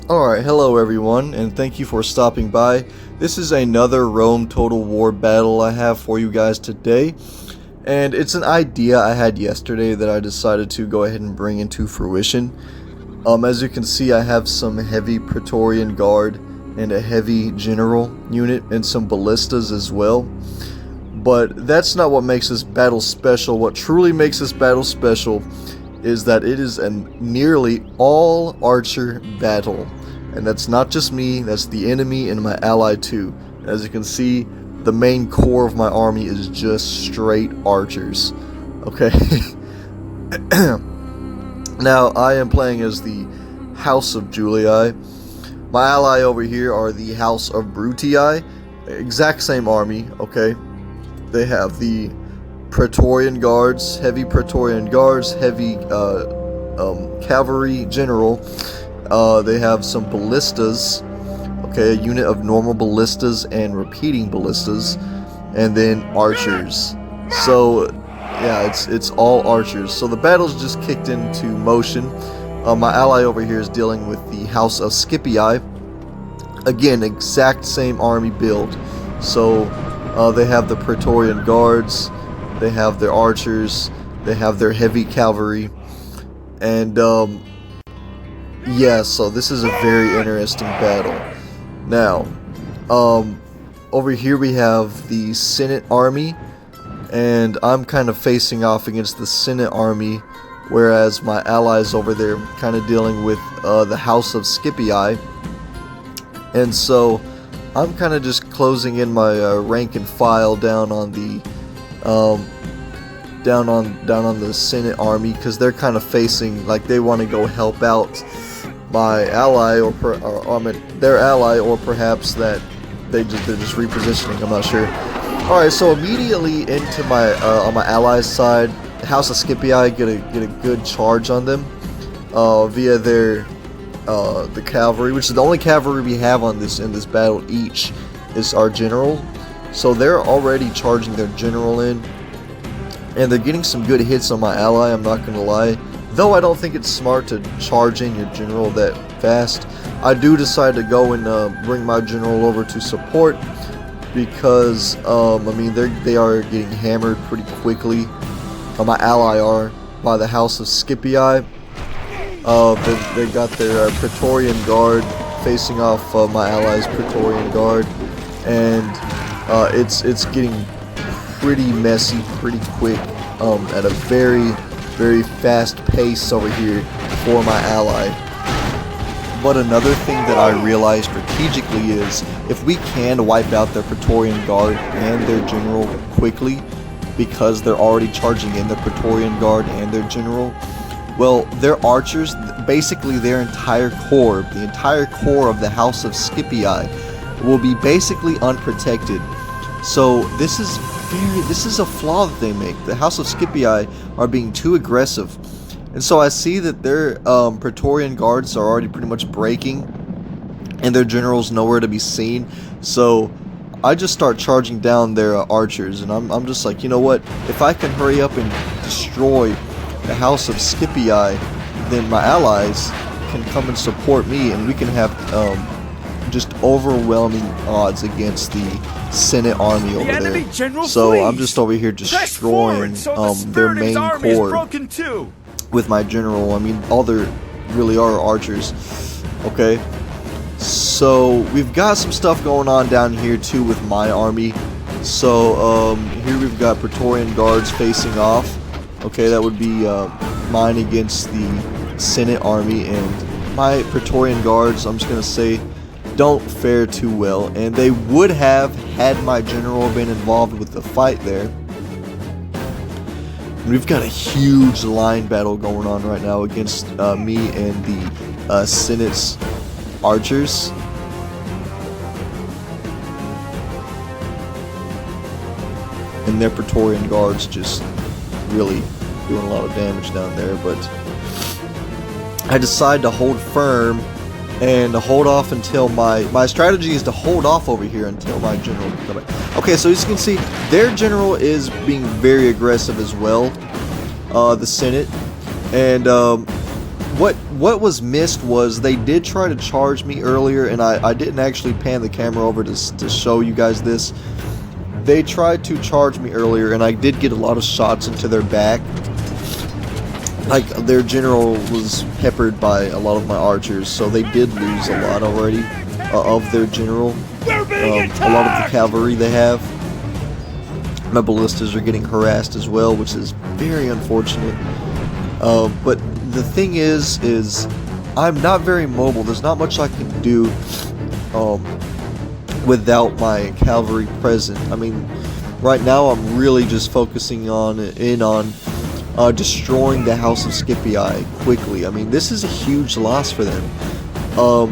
Alright, hello everyone, and thank you for stopping by. This is another Rome Total War battle I have for you guys today. And it's an idea I had yesterday that I decided to go ahead and bring into fruition. As you can see, I have some heavy Praetorian Guard and a heavy General unit and some ballistas as well. But that's not what makes this battle special. What truly makes this battle special is that it is a nearly all archer battle. And that's not just me, that's the enemy and my ally too. As you can see, the main core of my army is just straight archers. Okay. Now, I am playing as the House of Julii. My ally over here are the House of Brutii. Exact same army, okay? They have the Praetorian Guards, heavy Praetorian Guards, heavy cavalry general. They have some ballistas, okay, a unit of normal ballistas and repeating ballistas, and then archers. So, yeah, it's all archers. So the battle's just kicked into motion. My ally over here is dealing with the House of Scipii. Again, exact same army build. So they have the Praetorian Guards, they have their archers, they have their heavy cavalry, and yeah, so this is a very interesting battle. Now, over here we have the Senate army, and I'm kind of facing off against the Senate army, whereas my allies over there kind of dealing with the House of Scipii. And so I'm kind of just closing in my rank and file down on the down on the Senate army, because they're kind of facing like they want to go help out my ally, or their ally, or perhaps that they're just repositioning. I'm not sure. All right, so immediately into my on my allies' side, the House of Scipii get a good charge on them via their the cavalry, which is the only cavalry we have on in this battle. Each is our general, so they're already charging their general in, and they're getting some good hits on my ally. I'm not gonna lie. Though I don't think it's smart to charge in your general that fast, I do decide to go and bring my general over to support, because I mean they are getting hammered pretty quickly. My ally are by the House of Scipii. They got their Praetorian Guard facing off my allies' Praetorian Guard, and it's getting pretty messy pretty quick at a very fast pace over here for my ally. But another thing that I realized strategically is, if we can wipe out their Praetorian Guard and their general quickly, because they're already charging in their Praetorian Guard and their general, well, their archers, basically their entire core, the entire core of the House of Scipii, will be basically unprotected. So this is a flaw that they make. The House of Scipii are being too aggressive, and so I see that their Praetorian Guards are already pretty much breaking, and their generals nowhere to be seen. So I just start charging down their archers, and I'm just like, you know what? If I can hurry up and destroy the House of Scipii, then my allies can come and support me, and we can have just overwhelming odds against the Senate army over there. So I'm just over here destroying their main core with my general. I mean, all there really are archers. Okay, so we've got some stuff going on down here too with my army. So here we've got Praetorian Guards facing off. Okay, that would be mine against the Senate army, and my Praetorian Guards, I'm just gonna say, don't fare too well, and they would have had my general been involved with the fight there. And we've got a huge line battle going on right now against me and the Senate's archers. And their Praetorian Guards just really doing a lot of damage down there, but I decide to hold firm and to hold off until my strategy is to hold off over here until my general can come back. Okay, so as you can see, their general is being very aggressive as well, the Senate, and what was missed was they did try to charge me earlier, and I didn't actually pan the camera over to show you guys this. They tried to charge me earlier, and I did get a lot of shots into their back. Like, their general was peppered by a lot of my archers, so they did lose a lot already of their general. A lot of the cavalry they have. My ballistas are getting harassed as well, which is very unfortunate. But the thing is I'm not very mobile. There's not much I can do without my cavalry present. I mean, right now I'm really just focusing on destroying the House of Scipii quickly. I mean, this is a huge loss for them.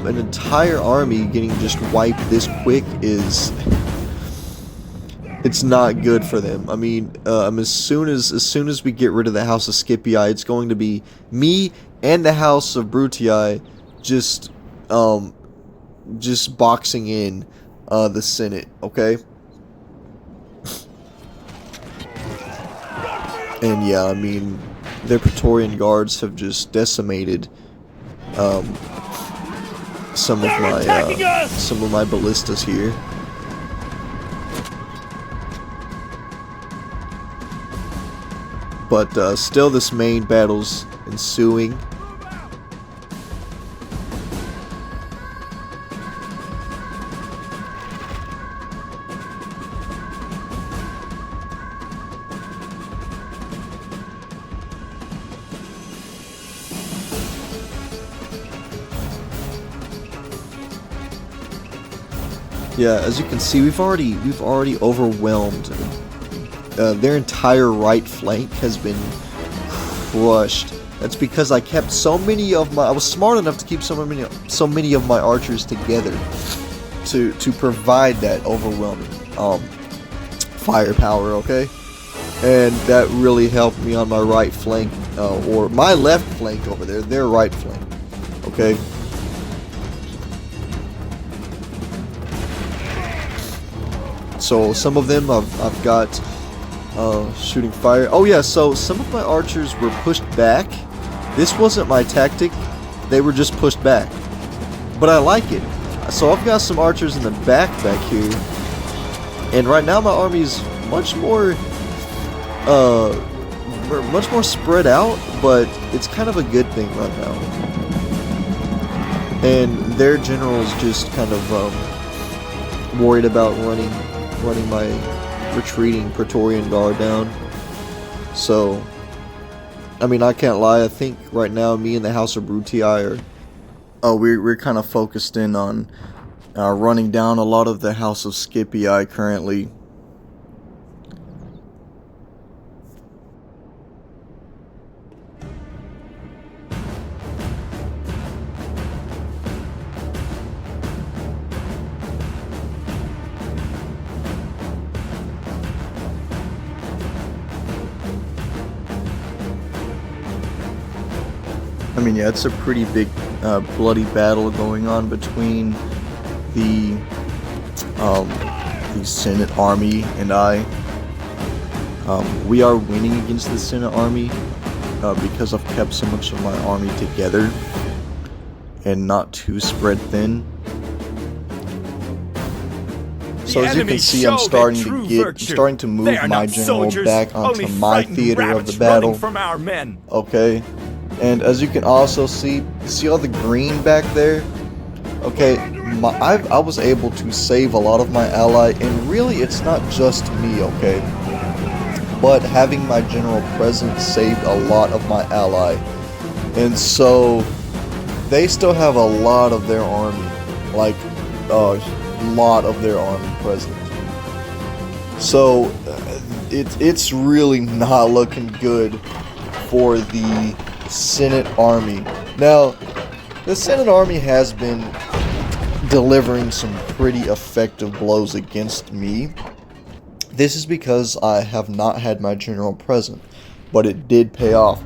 An entire army getting just wiped this quick it's not good for them. I mean, as soon as we get rid of the House of Scipii, it's going to be me and the House of Brutii just boxing in the Senate, okay? And yeah, I mean, their Praetorian guards have just decimated some of my ballistas here. But still, this main battle's ensuing. Yeah, as you can see, we've already overwhelmed. Their entire right flank has been crushed. That's because I kept so many of I was smart enough to keep so many of my archers together to provide that overwhelming firepower, okay? And that really helped me on my right flank, or my left flank over there, their right flank, okay? So some of them I've got shooting fire. Oh yeah, so some of my archers were pushed back. This wasn't my tactic. They were just pushed back. But I like it. So I've got some archers in the back here. And right now my army is much more spread out, but it's kind of a good thing right now. And their general's just kind of worried about running my retreating Praetorian guard down. So, I mean, I can't lie. I think right now, me and the House of Brutii we're kind of focused in on running down a lot of the House of Scipii currently. I mean, yeah, it's a pretty big, bloody battle going on between the Senate army and I. We are winning against the Senate army because I've kept so much of my army together and not too spread thin. So as you can see, I'm starting to move my general back onto my theater of the battle. Okay. And as you can also see all the green back there? Okay, I was able to save a lot of my ally, and really it's not just me, okay? But having my general present saved a lot of my ally. And so, they still have a lot of their army, like, a lot of their army present. So, it's really not looking good for the Senate army. Now, the Senate army has been delivering some pretty effective blows against me. This is because I have not had my general present, but it did pay off.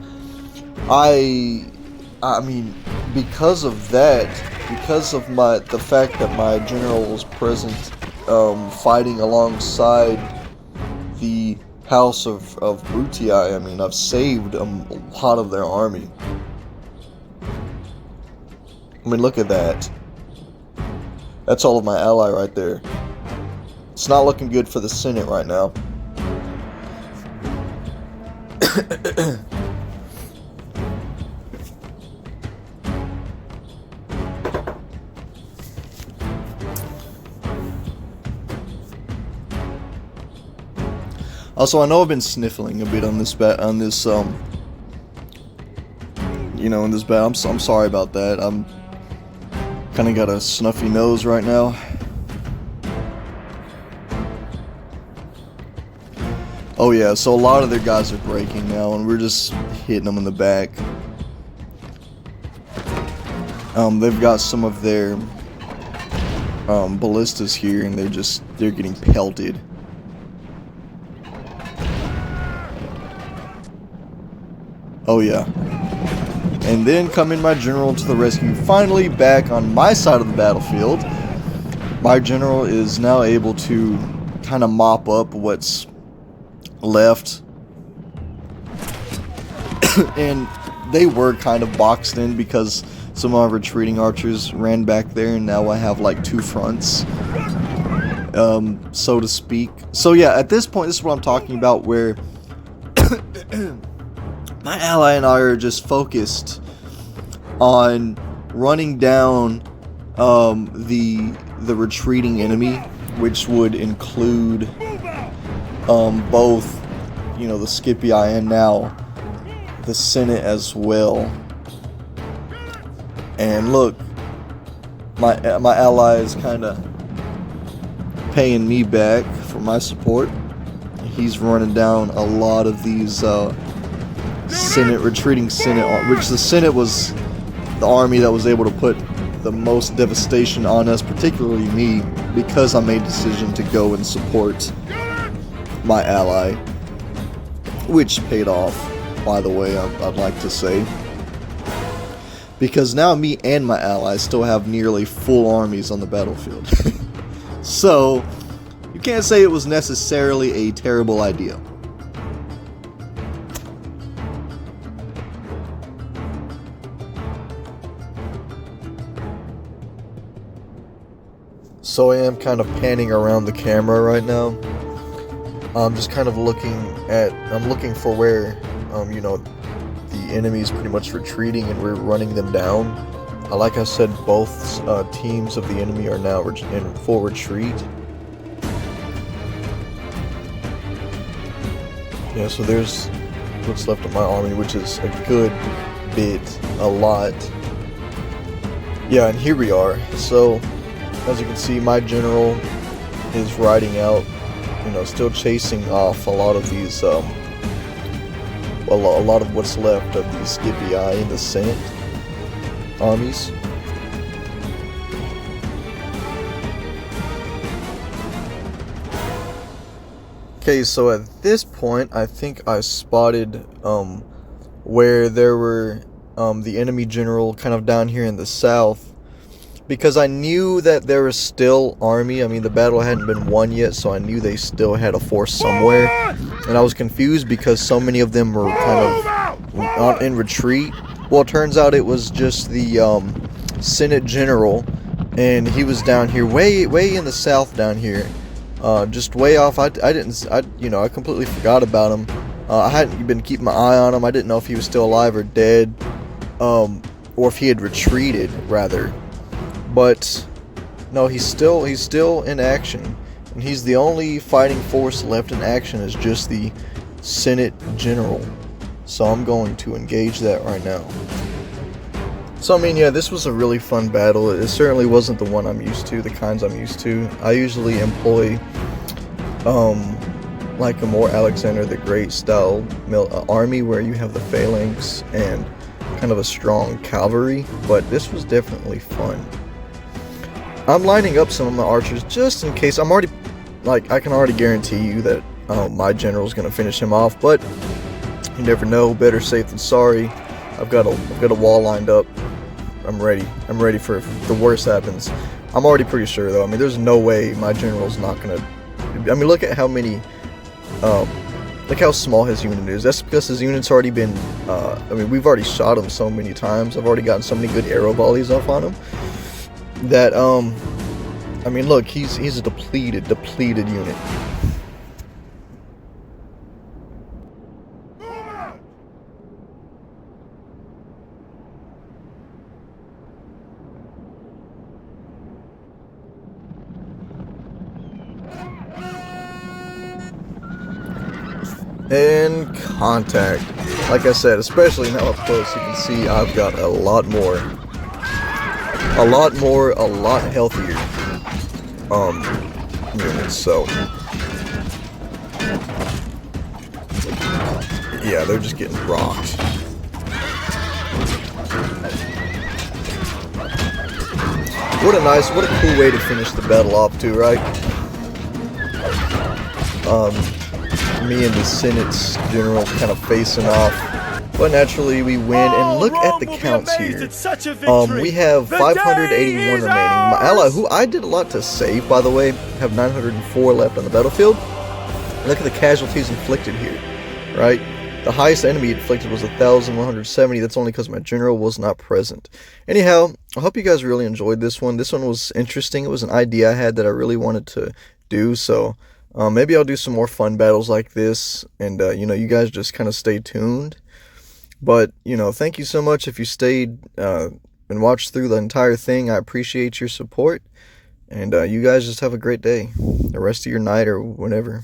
I mean, because of that, because of the fact that my general was present, fighting alongside the House of Brutii, I mean, I've saved a lot of their army. I mean, look at that. That's all of my ally right there. It's not looking good for the Senate right now. Also, I know I've been sniffling a bit on this in this battle. I'm sorry about that. I'm kind of got a snuffy nose right now. Oh yeah, so a lot of their guys are breaking now, and we're just hitting them in the back. They've got some of their ballistas here, and they're getting pelted. Oh yeah. And then come in my general to the rescue, finally back on my side of the battlefield. My general is now able to kind of mop up what's left. And they were kind of boxed in because some of our retreating archers ran back there, and now I have like two fronts, so to speak. So yeah, at this point, this is what I'm talking about, where my ally and I are just focused on running down the retreating enemy, which would include both, the Scipii and now the Senate as well. And look, my ally is kind of paying me back for my support. He's running down a lot of these retreating Senate, which the Senate was the army that was able to put the most devastation on us, particularly me, because I made the decision to go and support my ally, which paid off, by the way, I'd like to say, because now me and my allies still have nearly full armies on the battlefield. So you can't say it was necessarily a terrible idea. So I am kind of panning around the camera right now. I'm just kind of looking for where, the enemy is pretty much retreating and we're running them down. Like I said, both teams of the enemy are now in full retreat. Yeah, so there's what's left of my army, which is a good bit, a lot. Yeah, and here we are. So, as you can see, my general is riding out, still chasing off a lot of these, a lot of what's left of these Scipii and the Senate armies. Okay, so at this point, I think I spotted where there were the enemy general kind of down here in the south. Because I knew that there was still army. I mean, the battle hadn't been won yet, so I knew they still had a force somewhere. And I was confused because so many of them were kind of in retreat. Well, it turns out it was just the Senate general, and he was down here, way in the south down here, just way off. I completely forgot about him. I hadn't been keeping my eye on him. I didn't know if he was still alive or dead, or if he had retreated rather. But no, he's still in action, and he's the only fighting force left in action is just the Senate general. So I'm going to engage that right now. So I mean, yeah, this was a really fun battle. It certainly wasn't the one I'm used to, the kinds I'm used to. I usually employ like a more Alexander the Great style army where you have the phalanx and kind of a strong cavalry, but this was definitely fun. I'm lining up some of my archers just in case. I can already guarantee you that my general's gonna finish him off, but you never know. Better safe than sorry. I've got a wall lined up. I'm ready for if the worst happens. I'm already pretty sure though. I mean, there's no way my general's not gonna. I mean, look at how many Look how small his unit is. That's because his unit's already been, I mean, we've already shot him so many times. I've already gotten so many good arrow volleys off on him that, I mean, look, he's a depleted unit. And contact. Like I said, especially now up close, you can see I've got a lot healthier units. So yeah, they're just getting rocked. What a cool way to finish the battle off too, right? Me and the Senate's general kind of facing off, but naturally we win. And look at the counts here. We have 581 remaining. My ally, who I did a lot to save, by the way, have 904 left on the battlefield. Look at the casualties inflicted here, right? The highest enemy inflicted was 1,170. That's only because my general was not present. Anyhow, I hope you guys really enjoyed this one. This one was interesting. It was an idea I had that I really wanted to do, so maybe I'll do some more fun battles like this, and you know, you guys just kind of stay tuned. But you know, thank you so much if you stayed and watched through the entire thing. I appreciate your support, and you guys just have a great day, the rest of your night or whatever.